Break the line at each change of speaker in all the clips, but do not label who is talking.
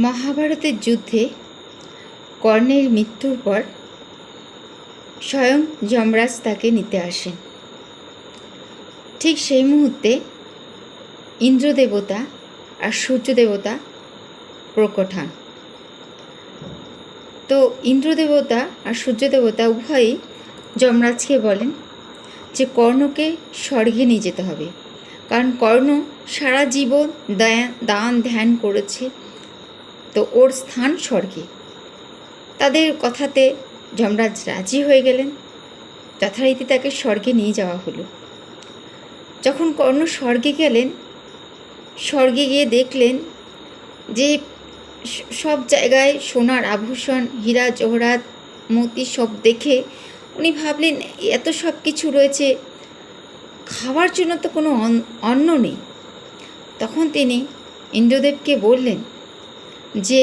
মহাভারতের যুদ্ধে কর্ণের মৃত্যুর পর স্বয়ং যমরাজ তাকে নিতে আসেন। ঠিক সেই মুহূর্তে ইন্দ্রদেবতা আর সূর্যদেবতা প্রকট হন। তো ইন্দ্রদেবতা আর সূর্যদেবতা উভয়ই যমরাজকে বলেন যে কর্ণকে স্বর্গে নিয়ে যেতে হবে, কারণ কর্ণ সারা জীবন দান ধ্যান করেছে, তো ওর স্থান স্বর্গে। তাদের কথাতে যমরাজ রাজি হয়ে গেলেন। যথারীতি তাকে স্বর্গে নিয়ে যাওয়া হলো। যখন কর্ণ স্বর্গে গেলেন, স্বর্গে গিয়ে দেখলেন যে সব জায়গায় সোনার আভূষণ, হীরা জহরাত মতি সব দেখে উনি ভাবলেন এত সব কিছু রয়েছে, খাওয়ার জন্য তো কোনো অন্ন নেই। তখন তিনি ইন্দ্রদেবকে বললেন যে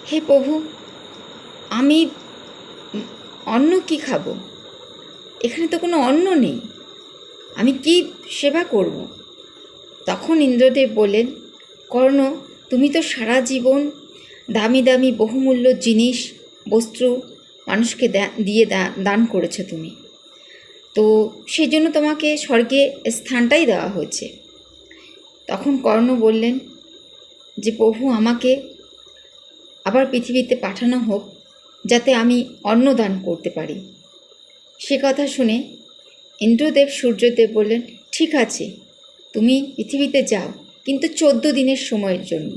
হে প্রভু, আমি অন্ন কি খাবো? এখানে তো কোনো অন্ন নেই, আমি কি সেবা করব? তখন ইন্দ্রদেব বললেন, কর্ণ, তুমি তো সারা জীবন দামি দামি বহুমূল্য জিনিস বস্ত্র মানুষকে দিয়ে দান করেছো তুমি, তো সেই জন্য তোমাকে স্বর্গে স্থানটাই দেওয়া হয়েছে। তখন কর্ণ বললেন যে প্রভু, আমাকে আবার পৃথিবীতে পাঠানো হোক, যাতে আমি অন্নদান করতে পারি। সে কথা শুনে ইন্দ্রদেব সূর্যদেব বললেন, ঠিক আছে, তুমি পৃথিবীতে যাও, কিন্তু 14 দিনের সময়ের জন্য।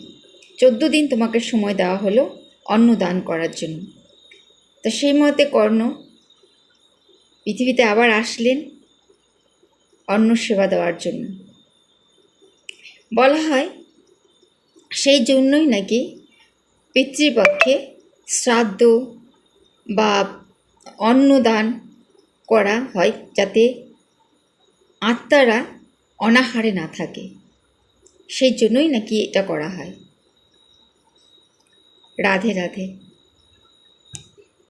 14 দিন তোমাকে সময় দেওয়া হলো অন্নদান করার জন্য। তো সেই মতে কর্ণ পৃথিবীতে আবার আসলেন অন্ন সেবা দেওয়ার জন্য। বলা হয় সেই জন্যই নাকি পিতৃপক্ষে শ্রাদ্ধ বা অন্নদান করা হয়, যাতে আত্মারা অনাহারে না থাকে। সেই জন্যই নাকি এটা করা হয়। রাধে রাধে।